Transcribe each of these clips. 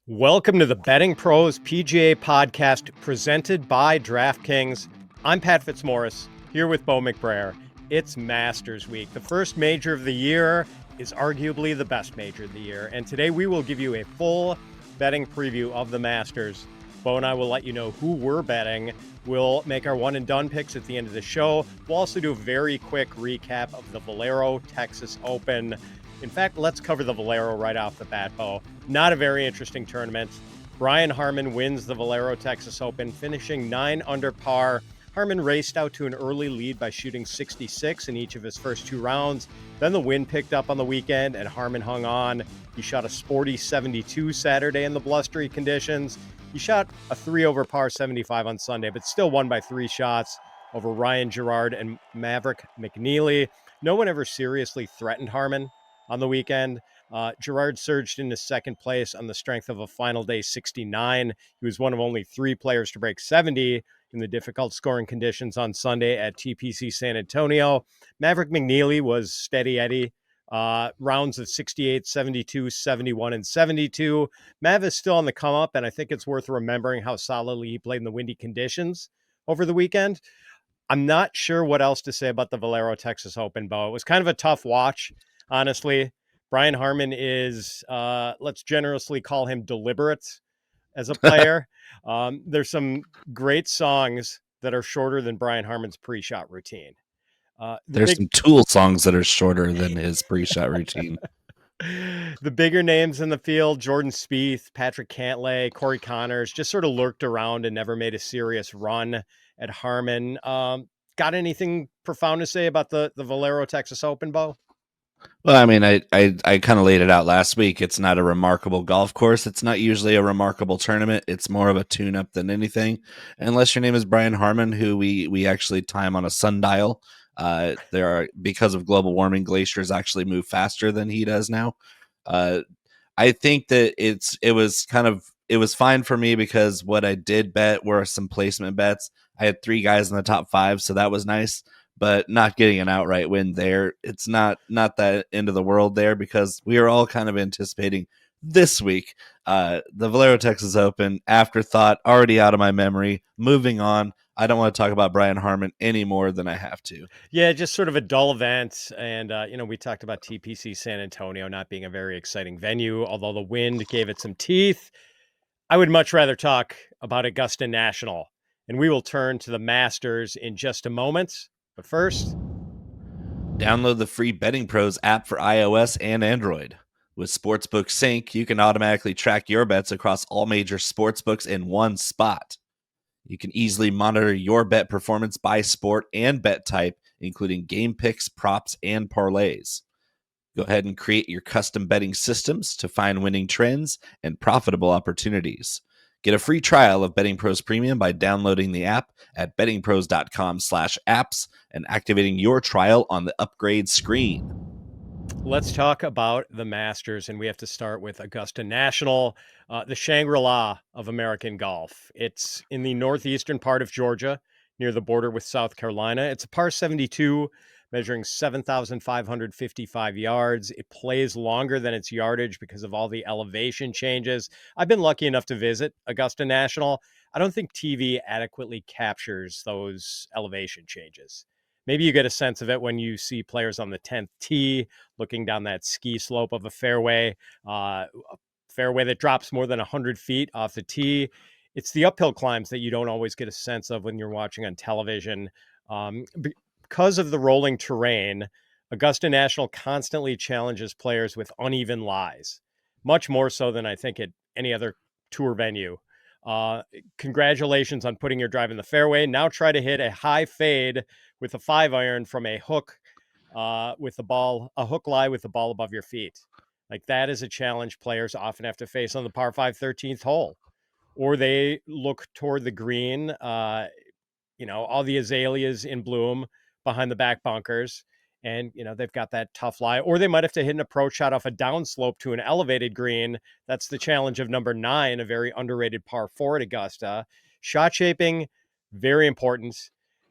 Welcome to the Betting Pros PGA podcast presented by DraftKings. I'm Pat Fitzmaurice here with Bo McBrayer. It's Masters Week. The first major of the year is arguably the best major of the year. And today we will give you a full betting preview of the Masters. Bo and I will let you know who we're betting. We'll make our one and done picks at the end of the show. We'll also do a very quick recap of the Valero Texas Open. In fact, let's cover the Valero right off the bat, Bo. Not a very interesting tournament. Brian Harman wins the Valero Texas Open, finishing 9 under par. Harman raced out to an early lead by shooting 66 in each of his first two rounds. Then the wind picked up on the weekend, and Harman hung on. He shot a sporty 72 Saturday in the blustery conditions. He shot a 3 over par 75 on Sunday, but still won by 3 shots over Ryan Gerard and Maverick McNeely. No one ever seriously threatened Harman on the weekend. Gerard surged into second place on the strength of a final day 69. He was one of only 3 players to break 70 in the difficult scoring conditions on Sunday at TPC San Antonio. Maverick McNeely was steady Eddie. Rounds of 68, 72, 71, and 72. Mav is still on the come up, and I think it's worth remembering how solidly he played in the windy conditions over the weekend. I'm not sure what else to say about the Valero Texas Open, Bo. It was kind of a tough watch, honestly. Brian Harman is, let's generously call him deliberate as a player. There's some great songs that are shorter than Brian Harman's pre-shot routine. There's some Tool songs that are shorter than his pre-shot routine. The bigger names in the field, Jordan Spieth, Patrick Cantlay, Corey Connors, just sort of lurked around and never made a serious run at Harman. Got anything profound to say about the Valero Texas Open, Bo? Well, I mean, I kind of laid it out last week. It's not a remarkable golf course. It's not usually a remarkable tournament. It's more of a tune-up than anything. Unless your name is Brian Harman, who we actually time on a sundial. There are, because of global warming, glaciers actually move faster than he does now. I think that it was fine for me because what I did bet were some placement bets. I had 3 guys in the top 5, so that was nice. But not getting an outright win there, it's not that end of the world there, because we are all kind of anticipating this week the Valero Texas Open. Afterthought, already out of my memory. Moving on. I don't want to talk about Brian Harman any more than I have to. Yeah, just sort of a dull event. And, we talked about TPC San Antonio not being a very exciting venue, although the wind gave it some teeth. I would much rather talk about Augusta National, and we will turn to the Masters in just a moment. But first, download the free BettingPros app for iOS and Android. With Sportsbook Sync, you can automatically track your bets across all major sportsbooks in one spot. You can easily monitor your bet performance by sport and bet type, including game picks, props, and parlays. Go ahead and create your custom betting systems to find winning trends and profitable opportunities. Get a free trial of BettingPros Premium by downloading the app at bettingpros.com/apps and activating your trial on the upgrade screen. Let's talk about the Masters, and we have to start with Augusta National, the Shangri-La of American golf. It's in the northeastern part of Georgia, near the border with South Carolina. It's a par 72, measuring 7,555 yards. It plays longer than its yardage because of all the elevation changes. I've been lucky enough to visit Augusta National. I don't think TV adequately captures those elevation changes. Maybe you get a sense of it when you see players on the 10th tee looking down that ski slope of a fairway that drops more than 100 feet off the tee. It's the uphill climbs that you don't always get a sense of when you're watching on television. Because of the rolling terrain, Augusta National constantly challenges players with uneven lies, much more so than I think at any other tour venue. Congratulations on putting your drive in the fairway. Now try to hit a high fade with a 5-iron from a hook with a hook lie with the ball above your feet. Like, that is a challenge players often have to face on the par 5 13th hole. Or they look toward the green, all the azaleas in bloom behind the back bunkers. And, they've got that tough lie. Or they might have to hit an approach shot off a downslope to an elevated green. That's the challenge of number 9, a very underrated par 4 at Augusta. Shot shaping, very important.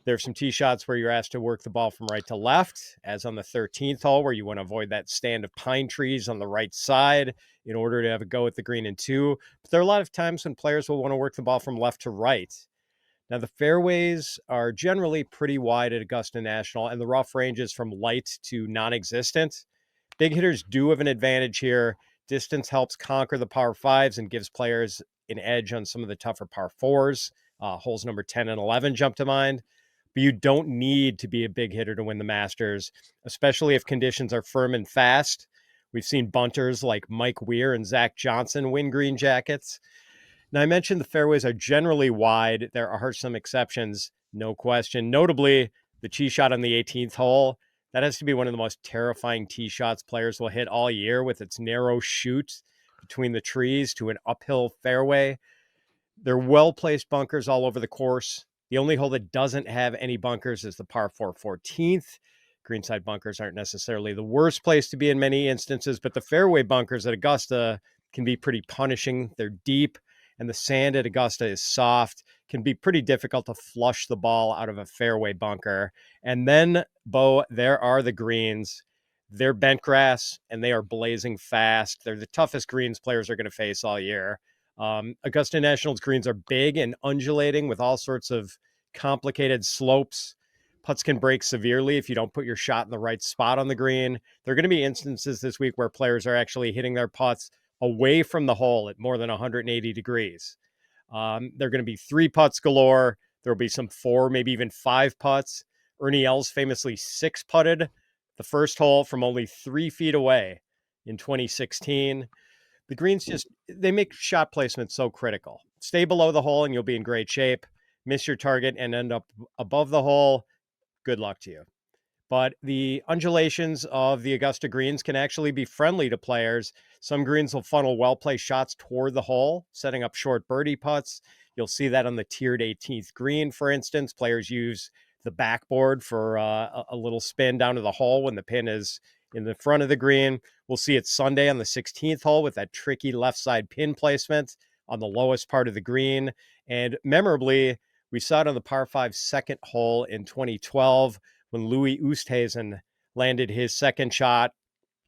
There's some tee shots where you're asked to work the ball from right to left, as on the 13th hole, where you want to avoid that stand of pine trees on the right side in order to have a go at the green in 2. But there are a lot of times when players will want to work the ball from left to right. Now, the fairways are generally pretty wide at Augusta National, and the rough ranges from light to non-existent. Big hitters do have an advantage here. Distance helps conquer the par 5s and gives players an edge on some of the tougher par 4s. Holes number 10 and 11 jump to mind. But you don't need to be a big hitter to win the Masters, especially if conditions are firm and fast. We've seen bunters like Mike Weir and Zach Johnson win green jackets. Now, I mentioned the fairways are generally wide. There are some exceptions, no question. Notably, the tee shot on the 18th hole. That has to be one of the most terrifying tee shots players will hit all year, with its narrow shoot between the trees to an uphill fairway. They're well-placed bunkers all over the course. The only hole that doesn't have any bunkers is the par 4 14th. Greenside bunkers aren't necessarily the worst place to be in many instances, but the fairway bunkers at Augusta can be pretty punishing. They're deep, and the sand at Augusta is soft. Can be pretty difficult to flush the ball out of a fairway bunker. And then, Bo, there are the greens. They're bent grass, and they are blazing fast. They're the toughest greens players are going to face all year. Augusta National's greens are big and undulating with all sorts of complicated slopes. Putts can break severely if you don't put your shot in the right spot on the green. There are going to be instances this week where players are actually hitting their putts away from the hole at more than 180 degrees. There are going to be 3 putts galore. There will be some 4, maybe even 5 putts. Ernie Els famously 6 putted the first hole from only 3 feet away in 2016. The greens they make shot placement so critical. Stay below the hole and you'll be in great shape. Miss your target and end up above the hole. Good luck to you. But the undulations of the Augusta greens can actually be friendly to players. Some greens will funnel well-placed shots toward the hole, setting up short birdie putts. You'll see that on the tiered 18th green, for instance. Players use the backboard for a little spin down to the hole when the pin is in the front of the green. We'll see it Sunday on the 16th hole with that tricky left side pin placement on the lowest part of the green. And memorably, we saw it on the par 5 second hole in 2012 when Louis Oosthuizen landed his second shot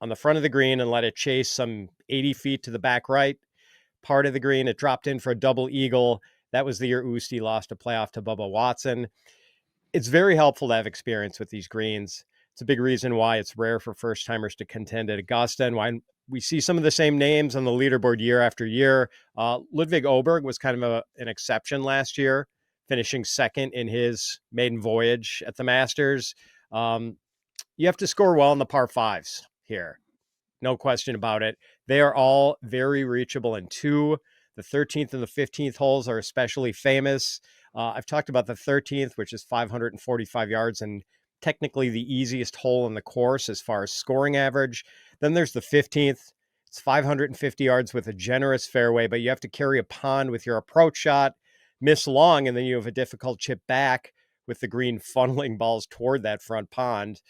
on the front of the green and let it chase some 80 feet to the back right part of the green. It dropped in for a double eagle. That was the year Oosty lost a playoff to Bubba Watson. It's very helpful to have experience with these greens. It's a big reason why it's rare for first-timers to contend at Augusta and why we see some of the same names on the leaderboard year after year. Ludvig Åberg was kind of an exception last year, finishing second in his maiden voyage at the Masters. You have to score well in the par 5s here. No question about it. They are all very reachable in 2. The 13th and the 15th holes are especially famous. I've talked about the 13th, which is 545 yards and technically the easiest hole in the course as far as scoring average. Then there's the 15th. It's 550 yards with a generous fairway, but you have to carry a pond with your approach shot, miss long, and then you have a difficult chip back with the green funneling balls toward that front pond.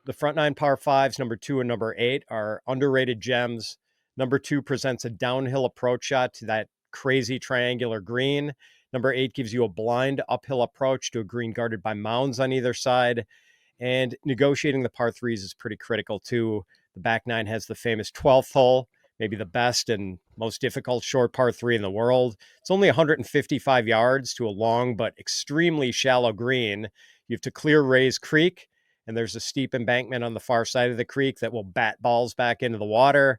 The front 9 par 5s, number 2 and number 8, are underrated gems. Number 2 presents a downhill approach shot to that crazy triangular green. Number 8 gives you a blind uphill approach to a green guarded by mounds on either side. And negotiating the par 3s is pretty critical too. The back 9 has the famous 12th hole, maybe the best and most difficult short par 3 in the world. It's only 155 yards to a long but extremely shallow green. You have to clear Rays Creek, and there's a steep embankment on the far side of the creek that will bat balls back into the water.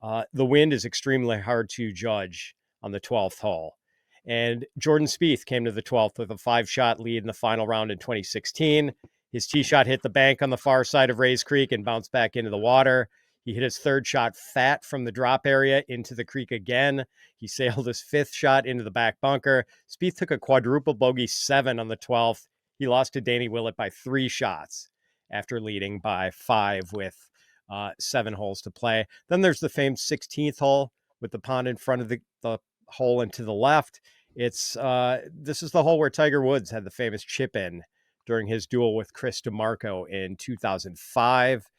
The wind is extremely hard to judge on the 12th hole. And Jordan Spieth came to the 12th with a 5-shot lead in the final round in 2016. His tee shot hit the bank on the far side of Rays Creek and bounced back into the water. He hit his 3rd shot fat from the drop area into the creek again. He sailed his 5th shot into the back bunker. Spieth took a quadruple bogey 7 on the 12th. He lost to Danny Willett by 3 shots after leading by 5 with 7 holes to play. Then there's the famed 16th hole with the pond in front of the hole and to the left. This is the hole where Tiger Woods had the famous chip in during his duel with Chris DeMarco in 2005.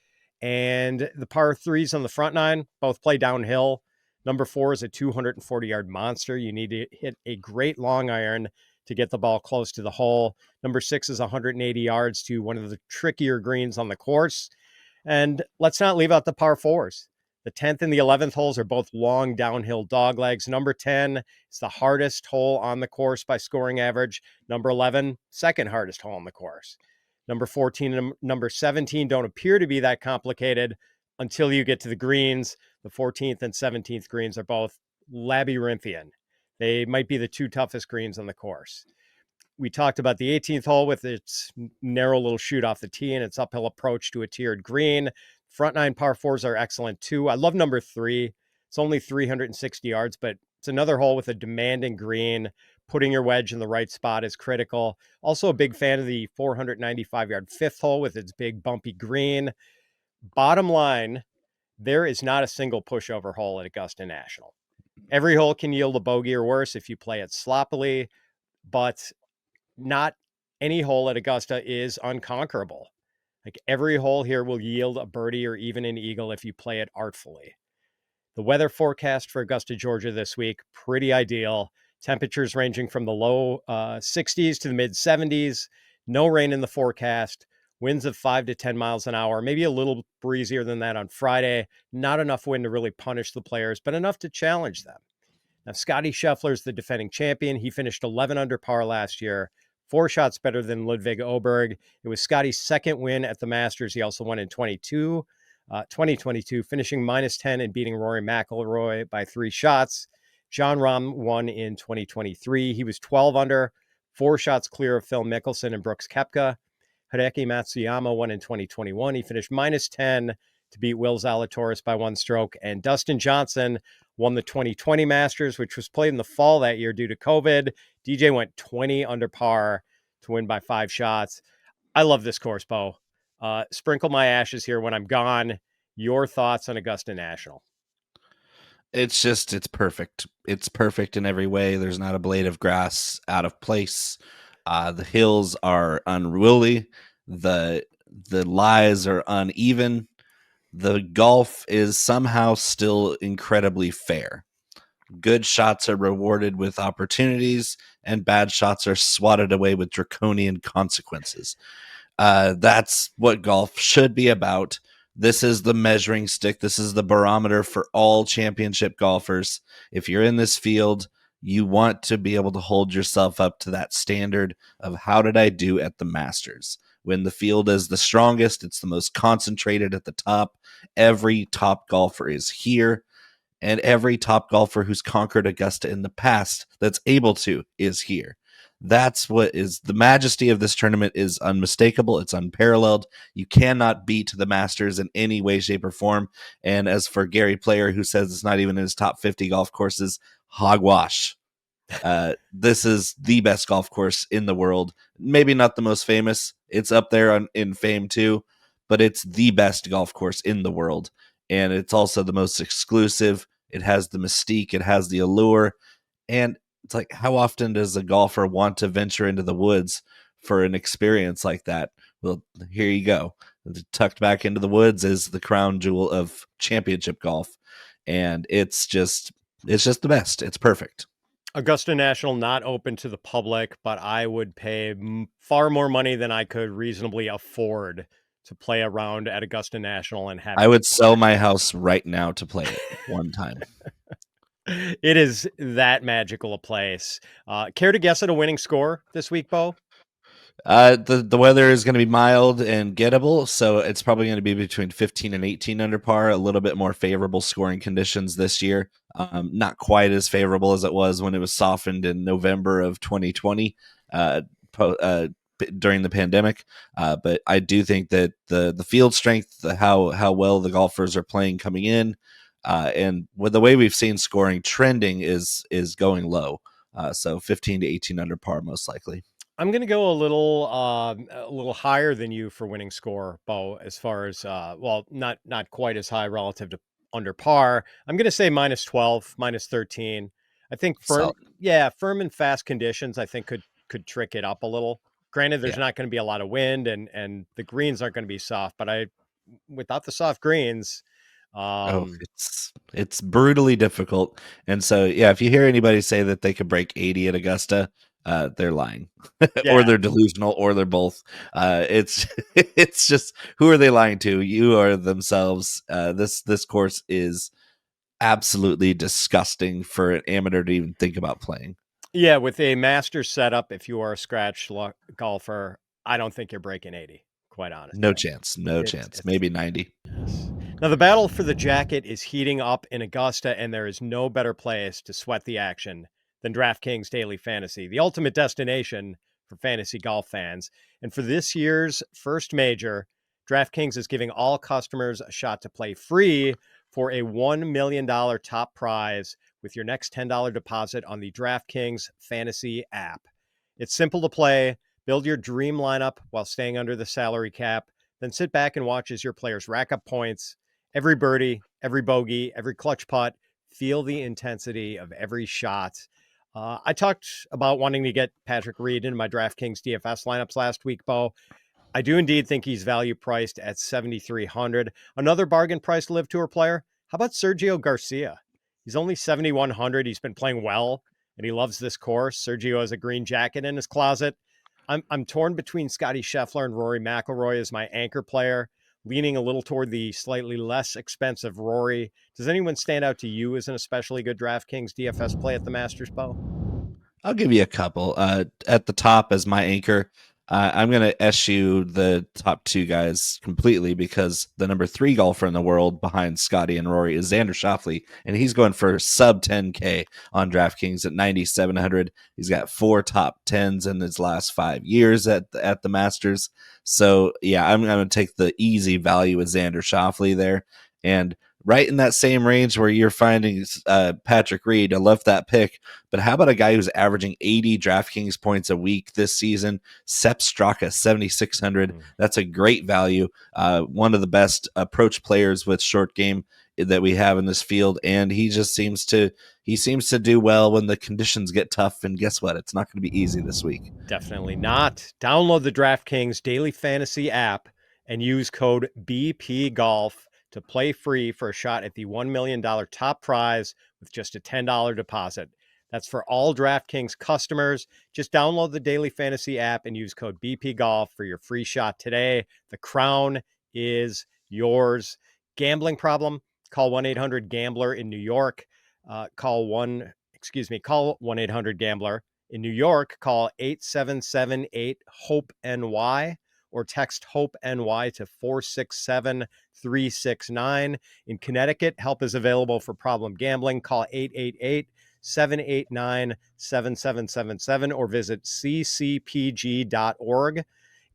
And the par 3s on the front 9 both play downhill. Number 4 is a 240-yard monster. You need to hit a great long iron to get the ball close to the hole. Number 6 is 180 yards to one of the trickier greens on the course. And let's not leave out the par fours. The 10th and the 11th holes are both long downhill doglegs. Number 10 is the hardest hole on the course by scoring average. Number 11, second hardest hole on the course. Number 14 and number 17 don't appear to be that complicated until you get to the greens. The 14th and 17th greens are both labyrinthian. They might be the two toughest greens on the course. We talked about the 18th hole with its narrow little shoot off the tee and its uphill approach to a tiered green. Front nine par fours are excellent too. I love number 3. It's only 360 yards, but it's another hole with a demanding green. Putting your wedge in the right spot is critical. Also a big fan of the 495-yard fifth hole with its big bumpy green. Bottom line, there is not a single pushover hole at Augusta National. Every hole can yield a bogey or worse if you play it sloppily, but not any hole at Augusta is unconquerable. Like every hole here will yield a birdie or even an eagle if you play it artfully. The weather forecast for Augusta, Georgia this week, pretty ideal. Temperatures ranging from the low 60s to the mid 70s. No rain in the forecast. Winds of 5 to 10 miles an hour. Maybe a little breezier than that on Friday. Not enough wind to really punish the players, but enough to challenge them. Now, Scottie Scheffler is the defending champion. He finished 11 under par last year. 4 shots better than Ludvig Åberg. It was Scottie's second win at the Masters. He also won in 2022, finishing -10 and beating Rory McIlroy by 3 shots. John Rahm won in 2023. He was 12 under, 4 shots clear of Phil Mickelson and Brooks Koepka. Hideki Matsuyama won in 2021. He finished -10 to beat Will Zalatoris by 1 stroke. And Dustin Johnson won the 2020 Masters, which was played in the fall that year due to COVID. DJ went 20 under par to win by 5 shots. I love this course, Bo. Sprinkle my ashes here when I'm gone. Your thoughts on Augusta National? It's perfect. It's perfect in every way. There's not a blade of grass out of place. The hills are unruly. The lies are uneven. The golf is somehow still incredibly fair. Good shots are rewarded with opportunities, and bad shots are swatted away with draconian consequences. That's what golf should be about. This is the measuring stick. This is the barometer for all championship golfers. If you're in this field, you want to be able to hold yourself up to that standard of how did I do at the Masters? When the field is the strongest, it's the most concentrated at the top. Every top golfer is here, and every top golfer who's conquered Augusta in the past that's able to is here. That's what is the majesty of this tournament is unmistakable. It's unparalleled. You cannot beat the Masters in any way, shape, or form. And as for Gary Player, who says it's not even in his top 50 golf courses, hogwash. This is the best golf course in the world. Maybe not the most famous. It's up there in fame too, but it's the best golf course in the world. And it's also the most exclusive. It has the mystique. It has the allure. And it's like, how often does a golfer want to venture into the woods for an experience like that? Well, here you go. Tucked back into the woods is the crown jewel of championship golf. And it's just the best. It's perfect. Augusta National not open to the public, but I would pay far more money than I could reasonably afford to play around at Augusta National and have. I would sell my house right now to play it one time. It is that magical a place. Care to guess at a winning score this week, Bo? The weather is going to be mild and gettable, so it's probably going to be between 15 and 18 under par, a little bit more favorable scoring conditions this year. Not quite as favorable as it was when it was softened in November of 2020 during the pandemic. But I do think that the field strength, how well the golfers are playing coming in, and with the way we've seen scoring trending is going low. So 15 to 18 under par most likely. I'm going to go a little higher than you for winning score, Bo, as far as, not quite as high relative to under par. I'm going to say -12, -13. I think firm and fast conditions, I think could trick it up a little. Granted, there's not going to be a lot of wind and the greens aren't going to be soft, but without the soft greens, it's brutally difficult. And so, if you hear anybody say that they could break 80 at Augusta, they're lying, or Yeah. they're delusional, or they're both. It's it's just, who are they lying to? You or themselves. This course is absolutely disgusting for an amateur to even think about playing. Yeah, with a master setup, if you are a scratch golfer, I don't think you're breaking 80, quite honestly. No chance. No chance. It's Maybe 90. yes. Now, the battle for the jacket is heating up in Augusta, and there is no better place to sweat the action than DraftKings Daily Fantasy, the ultimate destination for fantasy golf fans. And for this year's first major, DraftKings is giving all customers a shot to play free for a $1 million top prize with your next $10 deposit on the DraftKings Fantasy app. It's simple to play. Build your dream lineup while staying under the salary cap. Then sit back and watch as your players rack up points. Every birdie, every bogey, every clutch putt. Feel the intensity of every shot. I talked about wanting to get Patrick Reed into my DraftKings DFS lineups last week, Bo. I do indeed think he's value priced at 7,300. Another bargain priced LIV Tour player. How about Sergio Garcia? He's only 7,100. He's been playing well, and he loves this course. Sergio has a green jacket in his closet. I'm torn between Scottie Scheffler and Rory McIlroy as my anchor player, leaning a little toward the slightly less expensive Rory. Does anyone stand out to you as an especially good DraftKings DFS play at the Masters, Bo? I'll give you a couple. At the top as my anchor, I'm going to eschew the top two guys completely because the number 3 golfer in the world behind Scottie and Rory is Xander Schauffele, and he's going for sub 10K on DraftKings at 9,700. He's got 4 top 10s in his last 5 years at the Masters. So yeah, I'm going to take the easy value with Xander Schauffele there, and right in that same range where you're finding Patrick Reed. I love that pick. But how about a guy who's averaging 80 DraftKings points a week this season? Sepp Straka, 7,600. That's a great value. One of the best approach players with short game that we have in this field. And he just seems to do well when the conditions get tough. And guess what? It's not going to be easy this week. Definitely not. Download the DraftKings Daily Fantasy app and use code BP Golf to play free for a shot at the $1 million top prize with just a $10 deposit. That's for all DraftKings customers. Just download the Daily Fantasy app and use code BP Golf for your free shot today. The crown is yours. Gambling problem? Call 1-800-GAMBLER in New York. Call 1-800-GAMBLER. In New York, call 877-8-HOPE-NY or text HOPE-NY to 467-369. In Connecticut, help is available for problem gambling. Call 888-789-7777 or visit ccpg.org.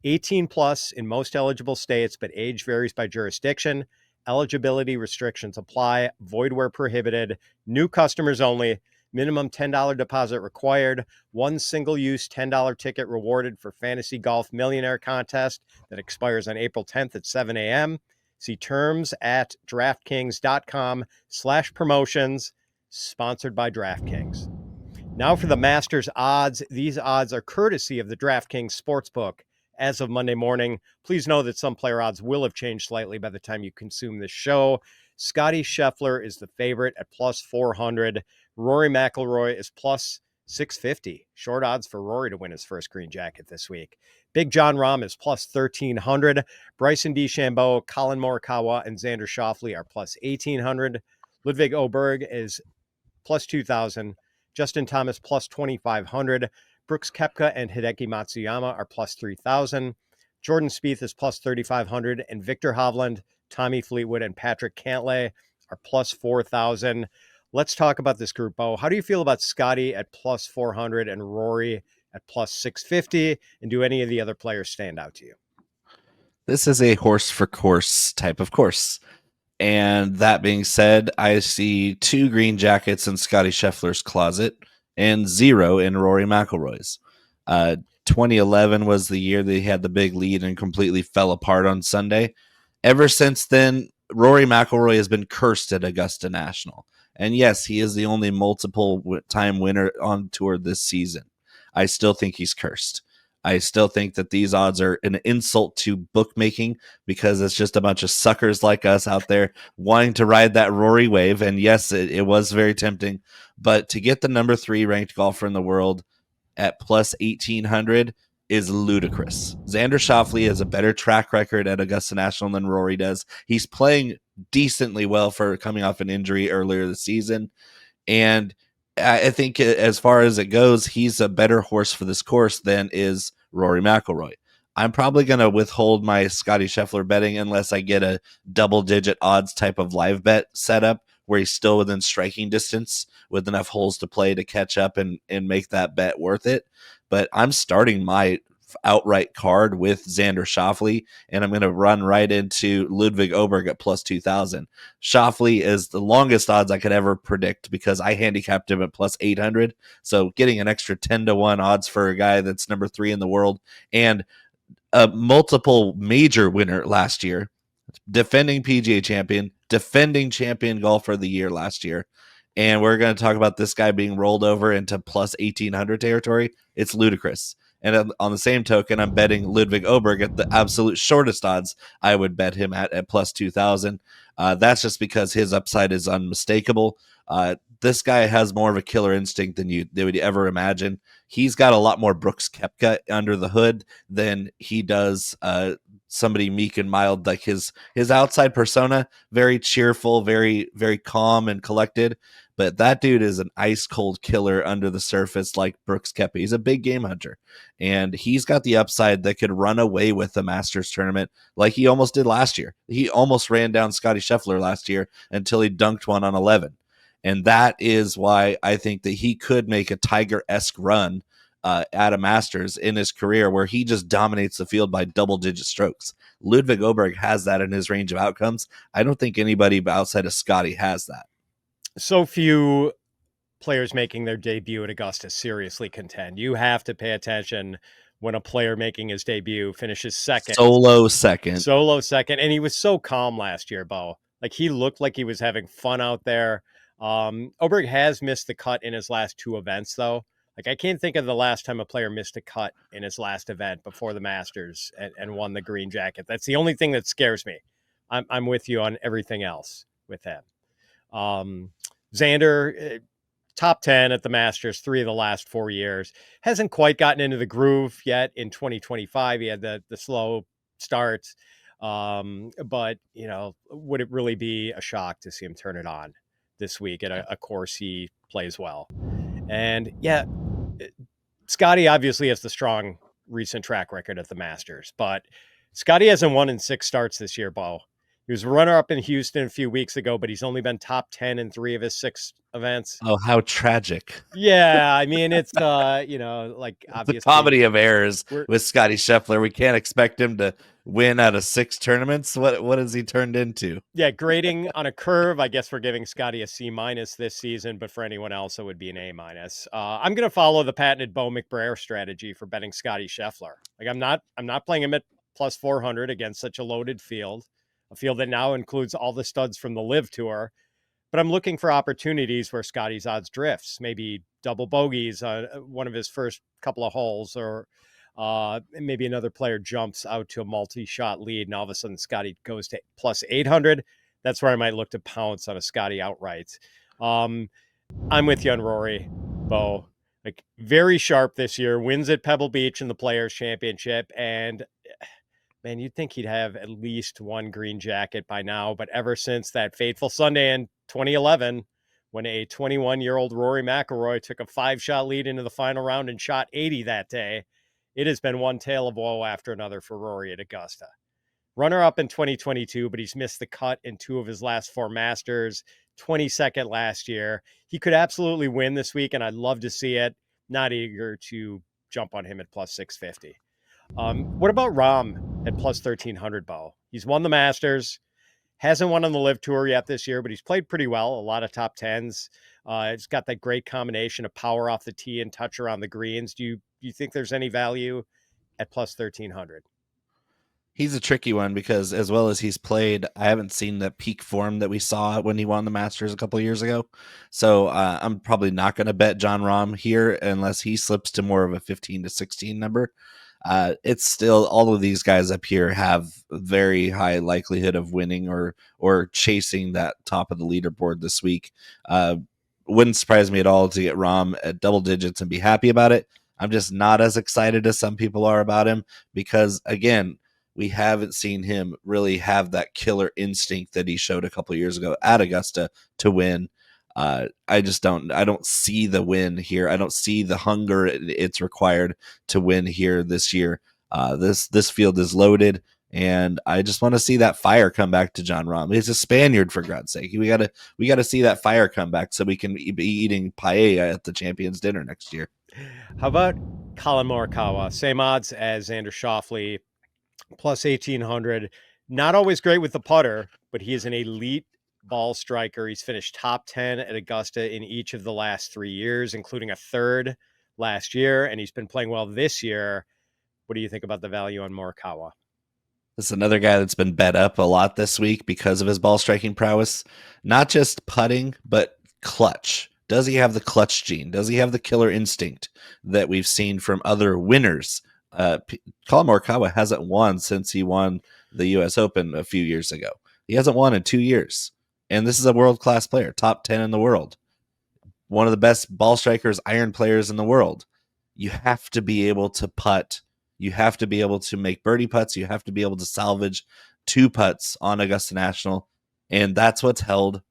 18 plus in most eligible states, but age varies by jurisdiction. Eligibility restrictions apply. Void where prohibited. New customers only. Minimum $10 deposit required. One single-use $10 ticket rewarded for Fantasy Golf Millionaire Contest that expires on April 10th at 7 a.m. See terms at DraftKings.com/promotions. Sponsored by DraftKings. Now for the Masters odds. These odds are courtesy of the DraftKings Sportsbook. As of Monday morning, please know that some player odds will have changed slightly by the time you consume this show. Scottie Scheffler is the favorite at plus 400. Rory McIlroy is plus 650. Short odds for Rory to win his first green jacket this week. Big John Rahm is plus 1,300. Bryson DeChambeau, Collin Morikawa, and Xander Schauffele are plus 1,800. Ludvig Åberg is plus 2,000. Justin Thomas plus 2,500. Brooks Koepka and Hideki Matsuyama are plus 3,000. Jordan Spieth is plus 3,500. And Victor Hovland, Tommy Fleetwood, and Patrick Cantlay are plus 4,000. Let's talk about this group, Bo. How do you feel about Scottie at plus 400 and Rory at plus 650? And do any of the other players stand out to you? This is a horse for course type of course. And that being said, I see 2 green jackets in Scottie Scheffler's closet and 0 in Rory McIlroy's. 2011 was the year that he had the big lead and completely fell apart on Sunday. Ever since then, Rory McIlroy has been cursed at Augusta National. And yes, he is the only multiple-time winner on tour this season. I still think he's cursed. I still think that these odds are an insult to bookmaking because it's just a bunch of suckers like us out there wanting to ride that Rory wave. And yes, it was very tempting. But to get the number 3 ranked golfer in the world at plus 1,800 is ludicrous. Xander Schauffele has a better track record at Augusta National than Rory does. He's playing decently well for coming off an injury earlier this season. And I think as far as it goes, he's a better horse for this course than is Rory McIlroy. I'm probably going to withhold my Scottie Scheffler betting unless I get a double-digit odds type of live bet setup where he's still within striking distance with enough holes to play to catch up and make that bet worth it. But I'm starting my outright card with Xander Schauffele, and I'm going to run right into Ludvig Åberg at plus 2,000. Schauffele is the longest odds I could ever predict because I handicapped him at plus 800. So getting an extra 10-1 odds for a guy that's number 3 in the world and a multiple major winner last year, defending PGA champion, defending champion golfer of the year last year. And we're going to talk about this guy being rolled over into plus 1,800 territory. It's ludicrous. And on the same token, I'm betting Ludvig Åberg at the absolute shortest odds I would bet him at plus 2,000. That's just because his upside is unmistakable. This guy has more of a killer instinct than you would ever imagine. He's got a lot more Brooks Koepka under the hood than he does somebody meek and mild. Like his outside persona, very cheerful, very, very calm and collected. But that dude is an ice cold killer under the surface like Brooks Koepka. He's a big game hunter. And he's got the upside that could run away with the Masters tournament like he almost did last year. He almost ran down Scottie Scheffler last year until he dunked one on 11. And that is why I think that he could make a Tiger-esque run at a Masters in his career where he just dominates the field by double-digit strokes. Ludvig Åberg has that in his range of outcomes. I don't think anybody outside of Scottie has that. So few players making their debut at Augusta seriously contend. You have to pay attention when a player making his debut finishes second. Solo second. And he was so calm last year, Bo. Like, he looked like he was having fun out there. Åberg has missed the cut in his last 2 events, though. Like, I can't think of the last time a player missed a cut in his last event before the Masters and won the green jacket. That's the only thing that scares me. I'm with you on everything else with him. Xander, top 10 at the Masters 3 of the last 4 years. Hasn't quite gotten into the groove yet in 2025. He had the slow starts. But, you know, would it really be a shock to see him turn it on this week at a course he plays well? And yeah, Scottie obviously has the strong recent track record at the Masters, but Scottie hasn't won in 6 starts this year, Bo. He was runner-up in Houston a few weeks ago, but he's only been top 10 in 3 of his 6 events. Oh, how tragic. Yeah, I mean, it's, like, obviously... The comedy of errors with Scottie Scheffler. We can't expect him to win out of 6 tournaments. What has he turned into? Yeah, grading on a curve, I guess we're giving Scottie a C- this season, but for anyone else, it would be an A-. I'm going to follow the patented Bo McBrayer strategy for betting Scottie Scheffler. Like, I'm not playing him at plus 400 against such a loaded field. A field that now includes all the studs from the LIV Tour. But I'm looking for opportunities where Scottie's odds drifts, maybe double bogeys on one of his first couple of holes, or maybe another player jumps out to a multi-shot lead, and all of a sudden Scottie goes to plus 800. That's where I might look to pounce on a Scottie outright. I'm with you on Rory, Bo. Like, very sharp this year, wins at Pebble Beach in the Players' Championship, and man, you'd think he'd have at least one green jacket by now. But ever since that fateful Sunday in 2011, when a 21-year-old Rory McIlroy took a 5-shot lead into the final round and shot 80 that day, it has been one tale of woe after another for Rory at Augusta. Runner-up in 2022, but he's missed the cut in 2 of his last 4 Masters, 22nd last year. He could absolutely win this week, and I'd love to see it. Not eager to jump on him at plus 650. What about Rahm at plus 1,300, Bo? He's won the Masters, hasn't won on the LIV Tour yet this year, but he's played pretty well, a lot of top 10s. It's got that great combination of power off the tee and touch around the greens. Do you think there's any value at plus 1,300? He's a tricky one because as well as he's played, I haven't seen the peak form that we saw when he won the Masters a couple of years ago. So I'm probably not going to bet John Rahm here unless he slips to more of a 15 to 16 number. It's still, all of these guys up here have very high likelihood of winning or chasing that top of the leaderboard this week. Wouldn't surprise me at all to get Rahm at double digits and be happy about it. I'm just not as excited as some people are about him because, again, we haven't seen him really have that killer instinct that he showed a couple of years ago at Augusta to win. I don't see the win here. I don't see the hunger it's required to win here this year. This field is loaded, and I just want to see that fire come back to John Rahm. He's a Spaniard, for God's sake. We gotta see that fire come back so we can be eating paella at the Champions Dinner next year. How about Collin Morikawa? Same odds as Xander Schauffele, plus 1,800. Not always great with the putter, but he is an elite ball striker. He's finished top 10 at Augusta in each of the last 3 years, including a third last year, and he's been playing well this year. What do you think about the value on Morikawa? This is another guy that's been bet up a lot this week because of his ball striking prowess. Not just putting, but clutch. Does he have the clutch gene? Does he have the killer instinct that we've seen from other winners? Collin Morikawa hasn't won since he won the U.S. Open a few years ago. He hasn't won in 2 years. And this is a world-class player, top 10 in the world. One of the best ball strikers, iron players in the world. You have to be able to putt. You have to be able to make birdie putts. You have to be able to salvage 2 putts on Augusta National. And that's what's held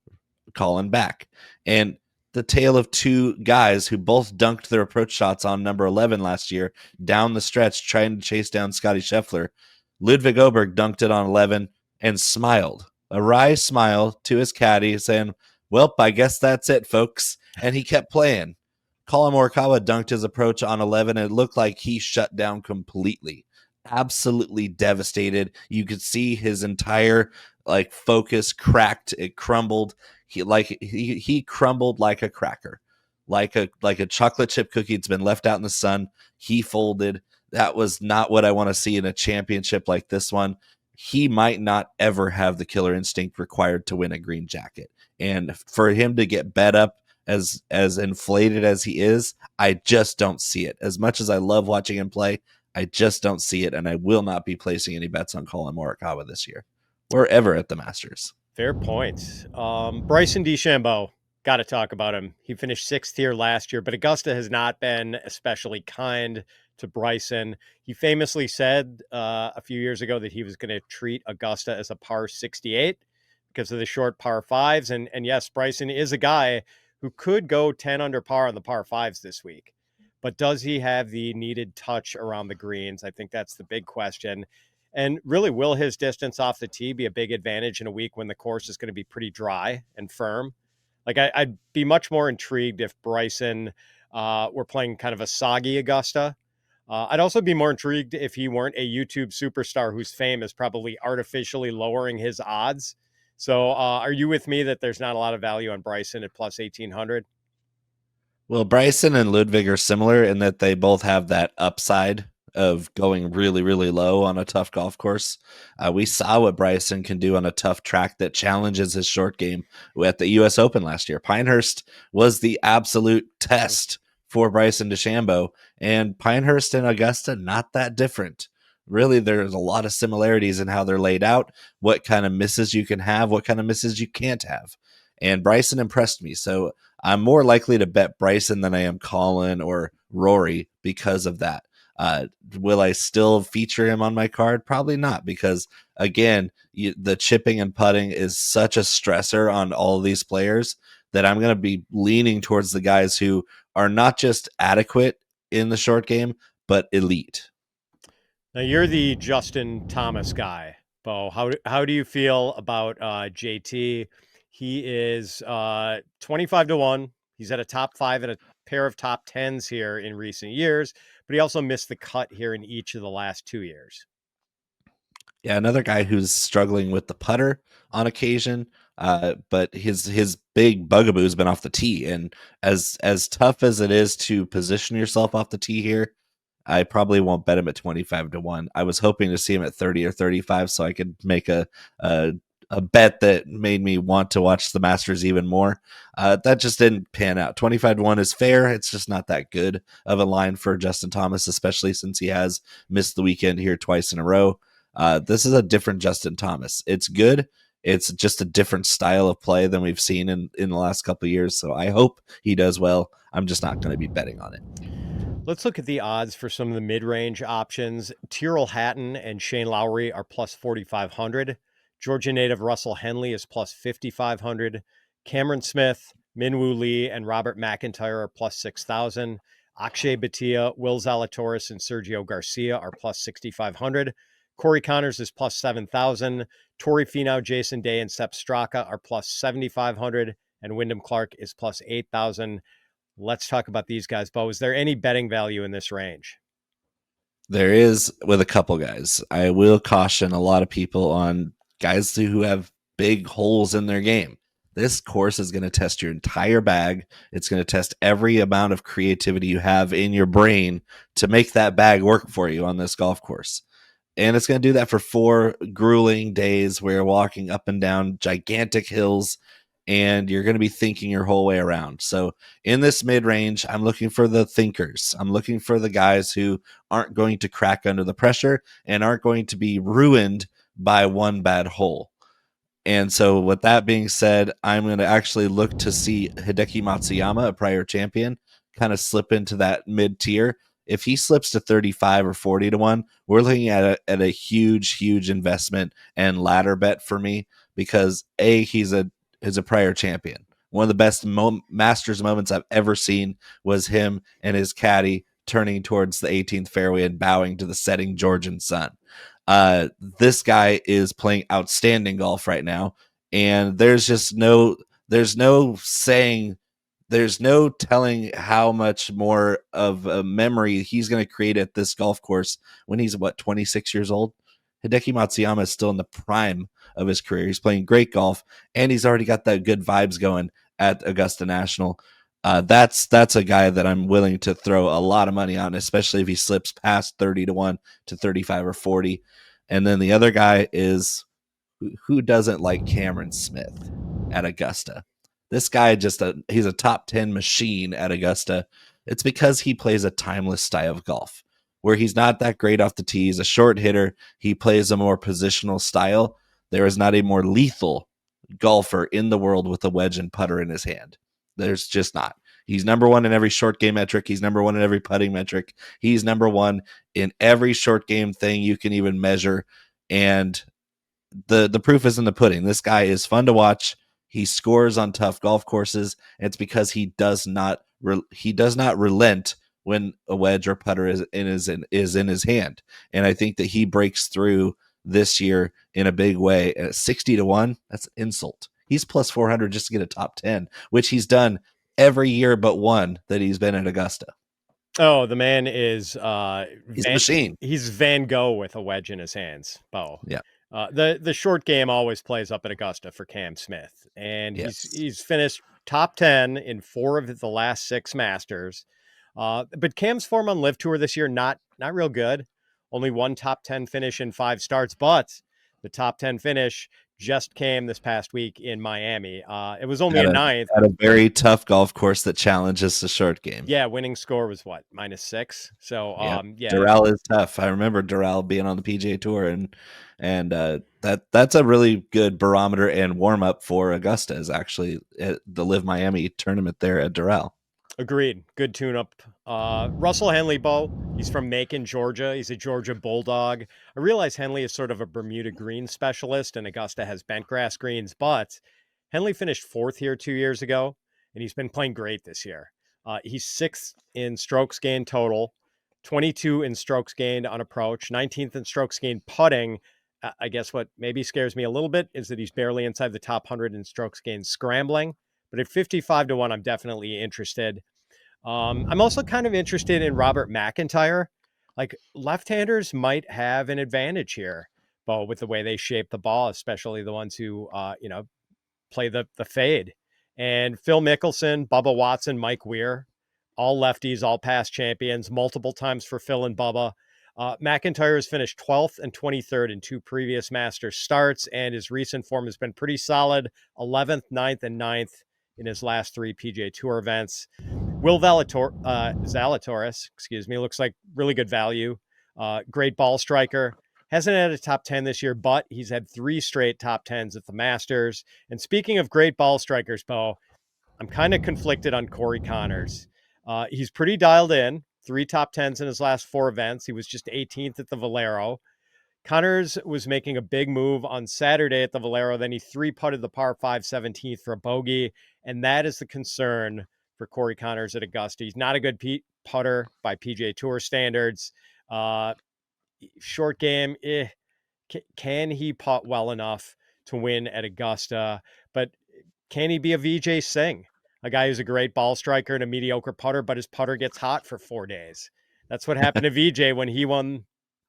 Collin back. And the tale of 2 guys who both dunked their approach shots on number 11 last year down the stretch trying to chase down Scottie Scheffler. Ludvig Åberg dunked it on 11 and smiled. A wry smile to his caddy saying, well, I guess that's it, folks. And he kept playing. Collin Morikawa dunked his approach on 11, and it looked like he shut down completely. Absolutely devastated. You could see his entire focus cracked. It crumbled. He crumbled like a cracker, like a chocolate chip cookie. It's been left out in the sun. He folded. That was not what I want to see in a championship like this one. He might not ever have the killer instinct required to win a green jacket. And for him to get bet up as inflated as he is, I just don't see it. As much as I love watching him play, I just don't see it, and I will not be placing any bets on Collin Morikawa this year or ever at the Masters. Fair point. Bryson DeChambeau, got to talk about him. He finished 6th here last year, but Augusta has not been especially kind to Bryson. He famously said a few years ago that he was going to treat Augusta as a par 68 because of the short par 5s. And yes, Bryson is a guy who could go 10 under par on the par 5s this week. But does he have the needed touch around the greens? I think that's the big question. And really, will his distance off the tee be a big advantage in a week when the course is going to be pretty dry and firm? I'd be much more intrigued if Bryson were playing kind of a soggy Augusta. I'd also be more intrigued if he weren't a YouTube superstar whose fame is probably artificially lowering his odds. So are you with me that there's not a lot of value on Bryson at plus 1,800? Well, Bryson and Ludvig are similar in that they both have that upside of going really, really low on a tough golf course. We saw what Bryson can do on a tough track that challenges his short game at the U.S. Open last year. Pinehurst was the absolute test for Bryson DeChambeau, and Pinehurst and Augusta, not that different. Really, there's a lot of similarities in how they're laid out, what kind of misses you can have, what kind of misses you can't have. And Bryson impressed me, so I'm more likely to bet Bryson than I am Collin or Rory because of that. Will I still feature him on my card? Probably not, because again, the chipping and putting is such a stressor on all of these players that I'm going to be leaning towards the guys who are not just adequate in the short game, but elite. Now you're the Justin Thomas guy, Bo. How do you feel about JT? He is 25-1. He's at a top 5 and a pair of top 10s here in recent years, but he also missed the cut here in each of the last 2 years. Yeah, another guy who's struggling with the putter on occasion, but his big bugaboo has been off the tee, and as tough as it is to position yourself off the tee here, I probably won't bet him at 25-1. I was hoping to see him at 30 or 35 so I could make a bet that made me want to watch the Masters even more. That just didn't pan out. 25-1 is fair. It's just not that good of a line for Justin Thomas, especially since he has missed the weekend here twice in a row. This is a different Justin Thomas. It's good. It's just a different style of play than we've seen in the last couple of years. So I hope he does well. I'm just not going to be betting on it. Let's look at the odds for some of the mid-range options. Tyrrell Hatton and Shane Lowry are plus 4,500. Georgia native Russell Henley is plus 5,500. Cameron Smith, Minwoo Lee, and Robert MacIntyre are plus 6,000. Akshay Bhatia, Will Zalatoris, and Sergio Garcia are plus 6,500. Corey Connors is plus 7,000. Torrey Finau, Jason Day, and Sepp Straka are plus 7,500. And Wyndham Clark is plus 8,000. Let's talk about these guys, Bo. Is there any betting value in this range? There is with a couple guys. I will caution a lot of people on guys who have big holes in their game. This course is going to test your entire bag. It's going to test every amount of creativity you have in your brain to make that bag work for you on this golf course. And it's going to do that for 4 grueling days where you're walking up and down gigantic hills and you're going to be thinking your whole way around. So in this mid-range, I'm looking for the thinkers. I'm looking for the guys who aren't going to crack under the pressure and aren't going to be ruined by one bad hole. And so with that being said, I'm going to actually look to see Hideki Matsuyama, a prior champion, kind of slip into that mid-tier. If he slips to 35 or 40 to 1, we're looking at a huge investment and ladder bet for me because he's a prior champion. One of the best Masters moments I've ever seen was him and his caddy turning towards the 18th fairway and bowing to the setting Georgian sun. This guy is playing outstanding golf right now, and there's no telling how much more of a memory he's going to create at this golf course when he's 26 years old. Hideki Matsuyama is still in the prime of his career. He's playing great golf, and he's already got that good vibes going at Augusta National. That's a guy that I'm willing to throw a lot of money on, especially if he slips past 30 to 1 to 35 or 40. And then the other guy is who doesn't like Cameron Smith at Augusta? This guy he's a top 10 machine at Augusta. It's because he plays a timeless style of golf where he's not that great off the tee. He's a short hitter. He plays a more positional style. There is not a more lethal golfer in the world with a wedge and putter in his hand. There's just not. He's number 1 in every short game metric. He's number 1 in every putting metric. He's number 1 in every short game thing you can even measure. And the proof is in the pudding. This guy is fun to watch. He scores on tough golf courses. It's because he does not relent when a wedge or putter is in his hand. And I think that he breaks through this year in a big way. At 60 to 1, that's an insult. He's plus 400 just to get a top 10, which he's done every year but one that he's been at Augusta. Oh, the man is he's a machine. He's Van Gogh with a wedge in his hands, Bo. Yeah. The short game always plays up at Augusta for Cam Smith, and he's finished top 10 in 4 of the last 6 Masters. But Cam's form on LIV Tour this year not real good. Only 1 top 10 finish in 5 starts, but the top 10 finish just came this past week in Miami. It was only a 9th at a very tough golf course that challenges the short game. Yeah, winning score was what, -6. So Doral is tough. I remember Doral being on the PGA Tour, and that's a really good barometer and warm up for Augusta. Is actually at the LIV Miami tournament there at Doral. Agreed. Good tune-up. Russell Henley, Bo. He's from Macon, Georgia. He's a Georgia Bulldog. I realize Henley is sort of a Bermuda green specialist, and Augusta has bent grass greens, but Henley finished 4th here 2 years ago, and he's been playing great this year. He's 6th in strokes gained total, 22 in strokes gained on approach, 19th in strokes gained putting. I guess what maybe scares me a little bit is that he's barely inside the top 100 in strokes gained scrambling. But at 55 to 1, I'm definitely interested. I'm also kind of interested in Robert MacIntyre. Like, left-handers might have an advantage here, Bo, with the way they shape the ball, especially the ones who, play the fade. And Phil Mickelson, Bubba Watson, Mike Weir, all lefties, all past champions, multiple times for Phil and Bubba. MacIntyre has finished 12th and 23rd in 2 previous Masters starts, and his recent form has been pretty solid, 11th, 9th, and 9th in his last 3 PGA Tour events. Will Zalatoris, looks like really good value. Great ball striker. Hasn't had a top 10 this year, but he's had 3 straight top 10s at the Masters. And speaking of great ball strikers, Bo, I'm kind of conflicted on Corey Connors. He's pretty dialed in, 3 top 10s in his last 4 events. He was just 18th at the Valero. Connors was making a big move on Saturday at the Valero. Then he 3-putted the par 5 17th for a bogey. And that is the concern for Corey Connors at Augusta. He's not a good putter by PGA Tour standards. Short game, can he putt well enough to win at Augusta? But can he be a VJ Singh, a guy who's a great ball striker and a mediocre putter, but his putter gets hot for 4 days? That's what happened to VJ when he won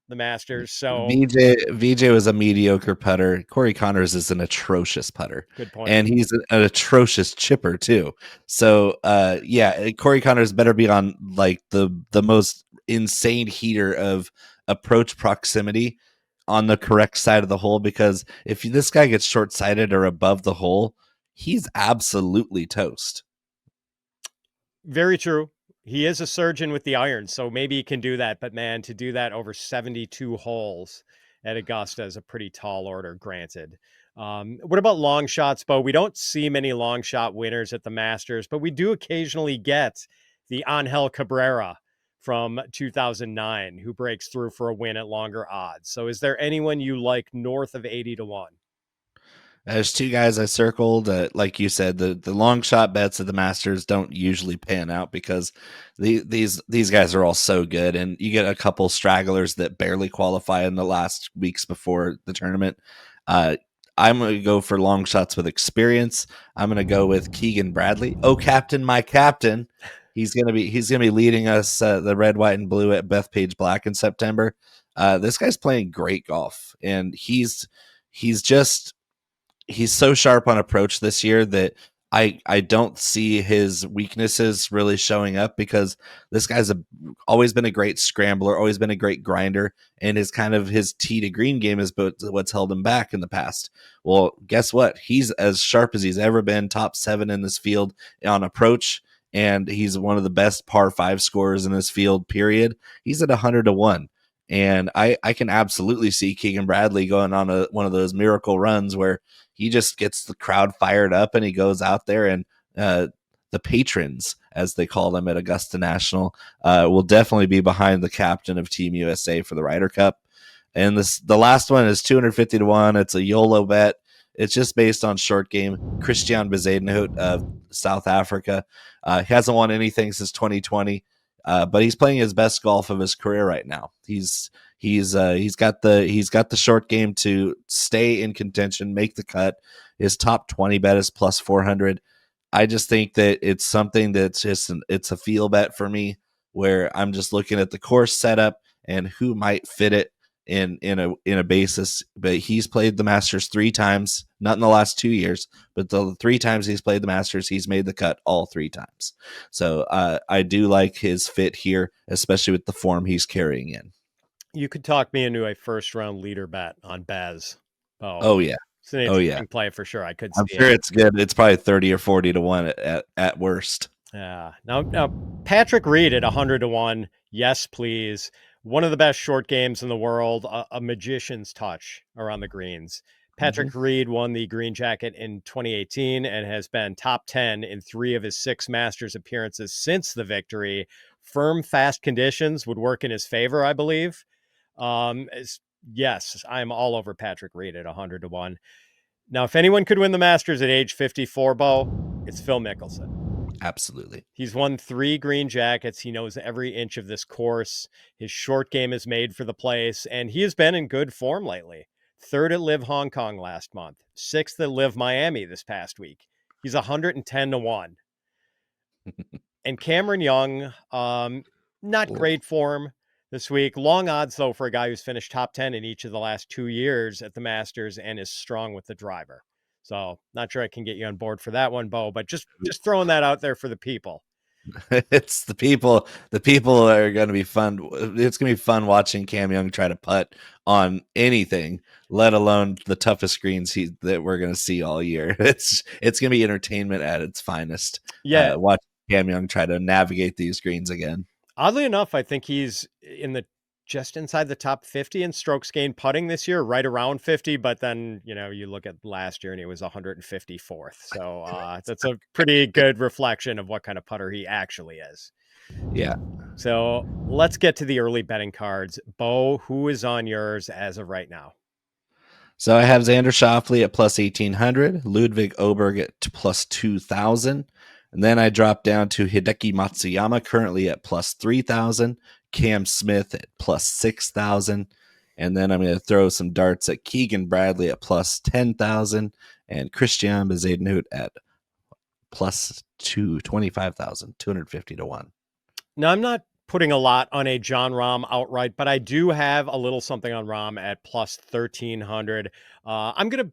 the Masters. So VJ was a mediocre putter. Corey Connors is an atrocious putter. Good point. And he's an atrocious chipper too. So yeah, Corey Connors better be on like the most insane heater of approach proximity on the correct side of the hole, because if this guy gets short-sighted or above the hole, he's absolutely toast. Very true. He is a surgeon with the irons, so maybe he can do that. But man, to do that over 72 holes at Augusta is a pretty tall order, granted. What about long shots, Bo? We don't see many long shot winners at the Masters, but we do occasionally get the Angel Cabrera from 2009 who breaks through for a win at longer odds. So is there anyone you like north of 80 to 1? There's 2 guys I circled. Like you said, the long shot bets at the Masters don't usually pan out because these guys are all so good, and you get a couple stragglers that barely qualify in the last weeks before the tournament. I'm going to go for long shots with experience. I'm going to go with Keegan Bradley. Oh, captain, my captain! He's going to be leading us the red, white, and blue at Bethpage Black in September. This guy's playing great golf, and he's so sharp on approach this year that I don't see his weaknesses really showing up, because this guy's always been a great scrambler, always been a great grinder, and his tee to green game is what's held him back in the past. Well, guess what? He's as sharp as he's ever been, top 7 in this field on approach, and he's one of the best par 5 scorers in this field, period. He's at 100 to 1. And I can absolutely see Keegan Bradley going on one of those miracle runs where he just gets the crowd fired up and he goes out there, and the patrons, as they call them at Augusta National, will definitely be behind the captain of Team USA for the Ryder Cup. And the last one is 250 to 1. It's a YOLO bet. It's just based on short game. Christiaan Bezuidenhout of South Africa. He hasn't won anything since 2020. But he's playing his best golf of his career right now. He's got the short game to stay in contention, make the cut. His top 20 bet is plus 400. I just think that it's something that's it's a feel bet for me, where I'm just looking at the course setup and who might fit it in a basis. But he's played the Masters 3 times, not in the last 2 years, but the 3 times he's played the Masters, he's made the cut all 3 times. So I do like his fit here, especially with the form he's carrying in. You could talk me into a first round leader bet on Bez. Oh yeah. It's an interesting play for sure. I'm sure it's good. It's probably 30 or 40 to 1 at worst. Yeah. Now Patrick Reed at 100 to 1. Yes, please. One of the best short games in the world, a magician's touch around the greens. Patrick Reed won the green jacket in 2018 and has been top 10 in 3 of his 6 Masters appearances since the victory. Firm, fast conditions would work in his favor, I believe. Yes, I'm all over Patrick Reed at 100 to 1. Now, if anyone could win the Masters at age 54, Bo, it's Phil Mickelson. Absolutely. He's won 3 green jackets. He knows every inch of this course. His short game is made for the place, and he has been in good form lately. 3rd at LIV Hong Kong last month, 6th at LIV Miami this past week. He's 110 to 1. And Cameron Young, not great form this week. Long odds, though, for a guy who's finished top 10 in each of the last 2 years at the Masters and is strong with the driver. So not sure I can get you on board for that one, Bo, but just throwing that out there for the people. It's the people. The people are going to be fun. It's going to be fun watching Cam Young try to putt on anything, let alone the toughest greens that we're going to see all year. It's going to be entertainment at its finest. Yeah. Watch Cam Young try to navigate these greens again. Oddly enough, I think he's just inside the top 50 in strokes gained putting this year, right around 50. But then, you look at last year and he was 154th. So that's a pretty good reflection of what kind of putter he actually is. Yeah. So let's get to the early betting cards. Bo, who is on yours as of right now? So I have Xander Schauffele at plus 1,800, Ludvig Åberg at plus 2,000. And then I drop down to Hideki Matsuyama, currently at plus 3,000, Cam Smith at plus 6,000. And then I'm going to throw some darts at Keegan Bradley at plus 10,000 and Christiaan Bezuidenhout at plus 25,000, 250 to 1. Now, I'm not putting a lot on a John Rahm outright, but I do have a little something on Rahm at plus 1,300. I'm gonna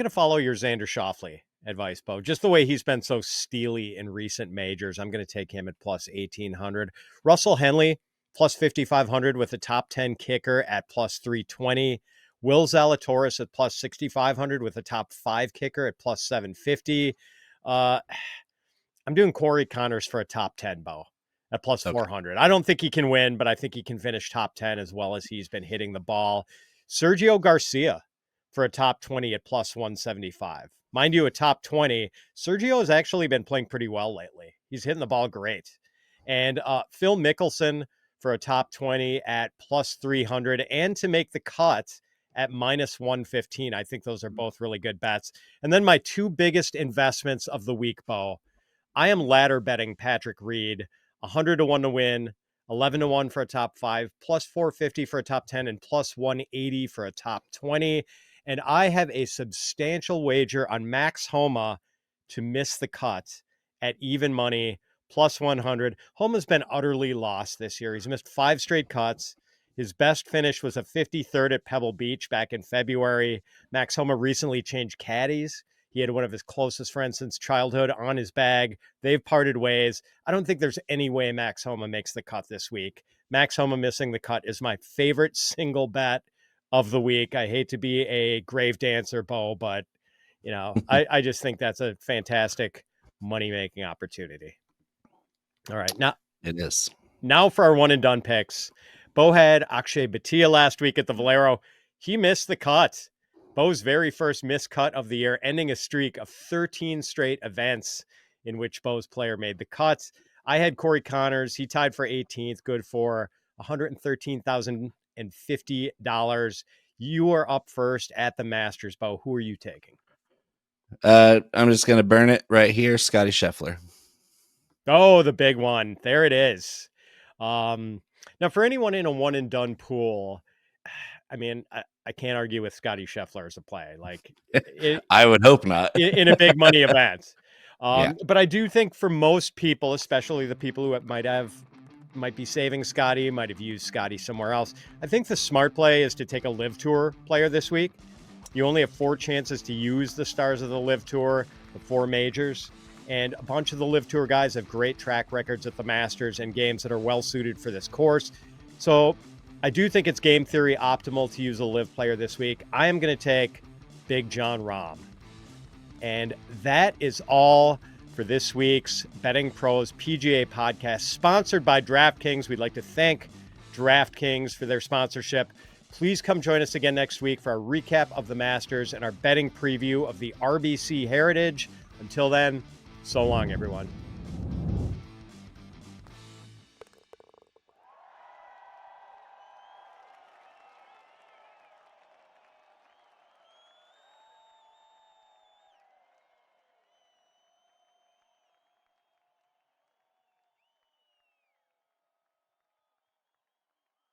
follow your Xander Schauffele advice, Bo. Just the way he's been so steely in recent majors, I'm gonna take him at plus 1,800. Russell Henley plus 5,500 with a top 10 kicker at plus 320. Will Zalatoris at plus 6,500 with a top 5 kicker at plus 750. I'm doing Corey Connors for a top 10, Bo, at plus 400. I don't think he can win, but I think he can finish top 10 as well as he's been hitting the ball. Sergio Garcia for a top 20 at plus 175. Mind you, a top 20, Sergio has actually been playing pretty well lately. He's hitting the ball great. And Phil Mickelson for a top 20 at plus 300 and to make the cut at minus 115. I think those are both really good bets. And then my two biggest investments of the week, Bo. I am ladder betting Patrick Reed, 100 to 1 to win, 11 to 1 for a top 5, plus 450 for a top 10, and plus 180 for a top 20. And I have a substantial wager on Max Homa to miss the cut at even money, plus 100. Homa's been utterly lost this year. He's missed 5 straight cuts. His best finish was a 53rd at Pebble Beach back in February. Max Homa recently changed caddies. He had one of his closest friends since childhood on his bag. They've parted ways. I don't think there's any way Max Homa makes the cut this week. Max Homa missing the cut is my favorite single bet of the week. I hate to be a grave dancer, Bo, but I just think that's a fantastic money-making opportunity. All right. It is. Now for our one and done picks. Bo had Akshay Bhatia last week at the Valero. He missed the cut. Bo's very first missed cut of the year, ending a streak of 13 straight events in which Bo's player made the cuts. I had Corey Connors. He tied for 18th, good for $113,050. You are up first at the Masters, Bo. Who are you taking? I'm just going to burn it right here. Scottie Scheffler. Oh, the big one. There it is. Now, for anyone in a one and done pool, I mean, I can't argue with Scottie Scheffler as a play. Like, I would hope not. in a big money event. Yeah. But I do think for most people, especially the people who might be saving Scottie, might have used Scottie somewhere else, I think the smart play is to take a LIV Tour player this week. You only have 4 chances to use the stars of the LIV Tour, the 4 majors. And a bunch of the LIV Tour guys have great track records at the Masters and games that are well suited for this course. So I do think it's game theory optimal to use a LIV player this week. I am going to take Big John Rahm. And that is all for this week's BettingPros PGA podcast, sponsored by DraftKings. We'd like to thank DraftKings for their sponsorship. Please come join us again next week for our recap of the Masters and our betting preview of the RBC Heritage. Until then, so long, everyone.